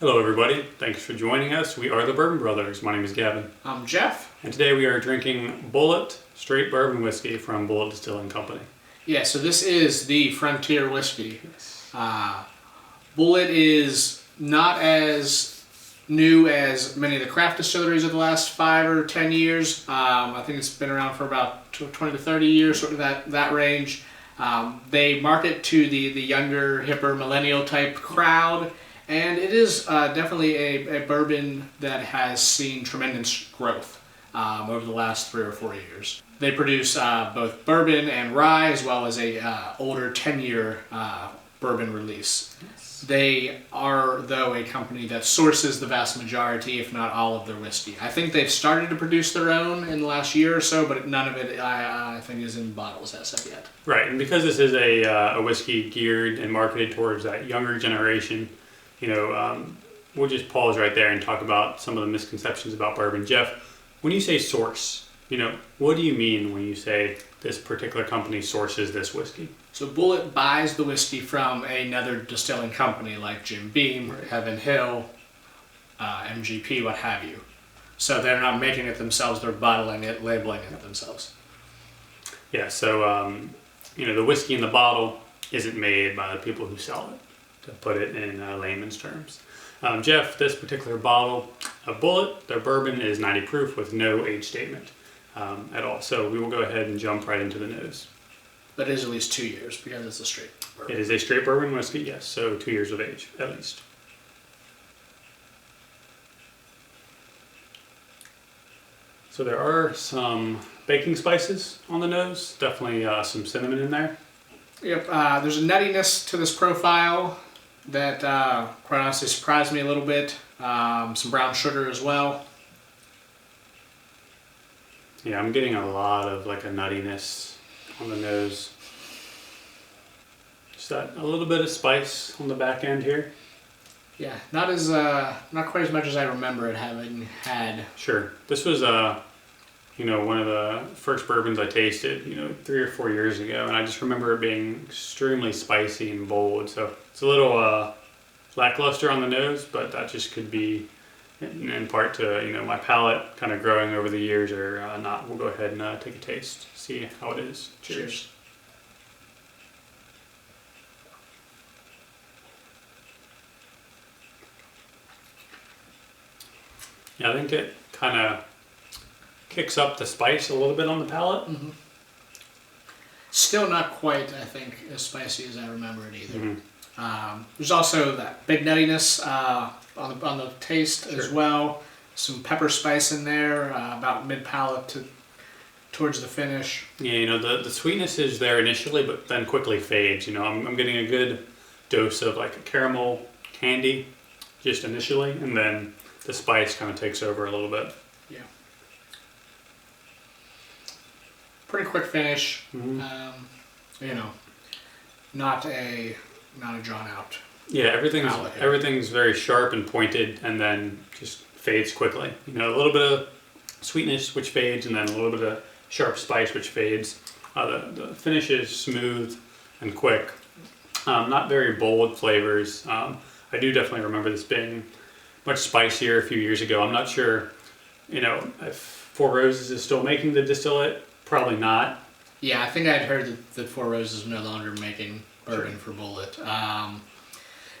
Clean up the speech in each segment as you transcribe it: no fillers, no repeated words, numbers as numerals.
Hello everybody, thanks for joining us. We are the Bourbon Brothers. My name is Gavin. I'm Jeff. And today we are drinking Bulleit straight bourbon whiskey from Bulleit Distilling Company. Yeah, so this is the Frontier whiskey. Yes. Bulleit is not as new as many of the craft distilleries of the last 5 or 10 years. I think it's been around for about 20 to 30 years, sort of that range. They market to the younger, hipper, millennial type crowd. And it is definitely a bourbon that has seen tremendous growth over the last 3 or 4 years. They produce both bourbon and rye, as well as a older 10-year bourbon release. Yes. They are, though, a company that sources the vast majority, if not all, of their whiskey. I think they've started to produce their own in the last year or so, but none of it, I think, is in bottles as of yet. Right, and because this is a whiskey geared and marketed towards that younger generation, we'll just pause right there and talk about some of the misconceptions about bourbon. Jeff, when you say source, what do you mean when you say this particular company sources this whiskey? So Bulleit buys the whiskey from another distilling company like Jim Beam, right, Heaven Hill, MGP, what have you. So they're not making it themselves, they're bottling it, labeling it themselves. Yeah, so, the whiskey in the bottle isn't made by the people who sell it, to put it in layman's terms. Jeff, this particular bottle of Bulleit, their bourbon is 90 proof with no age statement at all. So we will go ahead and jump right into the nose. But it is at least 2 years because it's a straight bourbon. It is a straight bourbon whiskey, yes. So 2 years of age, at least. So there are some baking spices on the nose. Definitely some cinnamon in there. Yep, there's a nuttiness to this profile that quite honestly surprised me a little bit. Some brown sugar as well. Yeah, I'm getting a lot of a nuttiness on the nose. Just that a little bit of spice on the back end here. Yeah, not quite as much as I remember it having had. Sure, this was one of the first bourbons I tasted, 3 or 4 years ago, and I just remember it being extremely spicy and bold. So it's a little lackluster on the nose, but that just could be in part to my palate kind of growing over the years or not. We'll go ahead and take a taste, see how it is. Cheers. Yeah, I think it kind of kicks up the spice a little bit on the palate. Mm-hmm. Still not quite, I think, as spicy as I remember it either. Mm-hmm. There's also that big nuttiness on the taste, sure, as well. Some pepper spice in there, about mid-palate towards the finish. Yeah, the sweetness is there initially, but then quickly fades. I'm getting a good dose of a caramel candy just initially, and then the spice kind of takes over a little bit. Yeah. Pretty quick finish. Mm-hmm. Not a drawn out. Yeah, everything's very sharp and pointed, and then just fades quickly. A little bit of sweetness which fades, and then a little bit of sharp spice which fades. The finish is smooth and quick. Not very bold flavors. I do definitely remember this being much spicier a few years ago. I'm not sure, if Four Roses is still making the distillate. Probably not. Yeah, I think I'd heard that Four Roses is no longer making bourbon, sure, for Bulleit.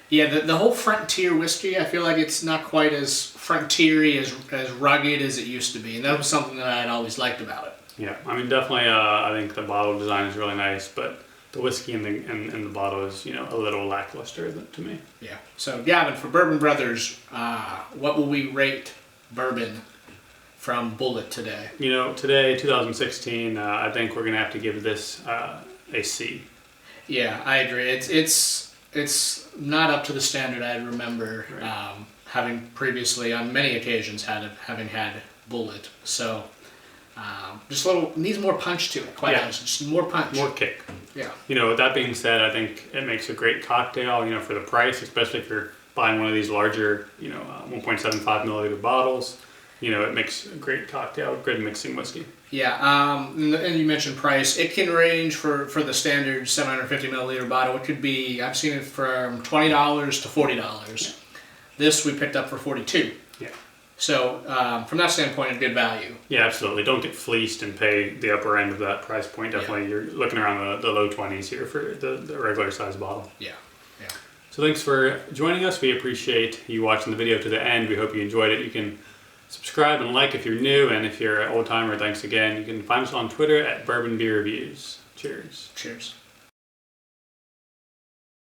Yeah, the whole Frontier whiskey, I feel like it's not quite as frontiery, as rugged as it used to be. And that was something that I'd always liked about it. Yeah, definitely I think the bottle design is really nice, but the whiskey in the bottle is, a little lackluster to me. Yeah. So, Gavin, for Bourbon Brothers, what will we rate bourbon from Bulleit today? Today, 2016, I think we're going to have to give this a C. Yeah, I agree. It's not up to the standard I remember, right, having previously on many occasions having had Bulleit. So just needs more punch to it. Quite honestly, just more punch, more kick. Yeah. With that being said, I think it makes a great cocktail. For the price, especially if you're buying one of these larger, 1.75 milliliter bottles. It makes a great cocktail, good mixing whiskey. Yeah, and you mentioned price. It can range for the standard 750 milliliter bottle. It could be, I've seen it from $20 to $40. This we picked up for 42. Yeah. So from that standpoint, a good value. Yeah, absolutely. Don't get fleeced and pay the upper end of that price point. Definitely, you're looking around the low 20s here for the regular size bottle. Yeah. Yeah. So thanks for joining us. We appreciate you watching the video to the end. We hope you enjoyed it. You can subscribe and like if you're new, and if you're an old timer, thanks again. You can find us on Twitter at Bourbon Beer Reviews. Cheers. Cheers.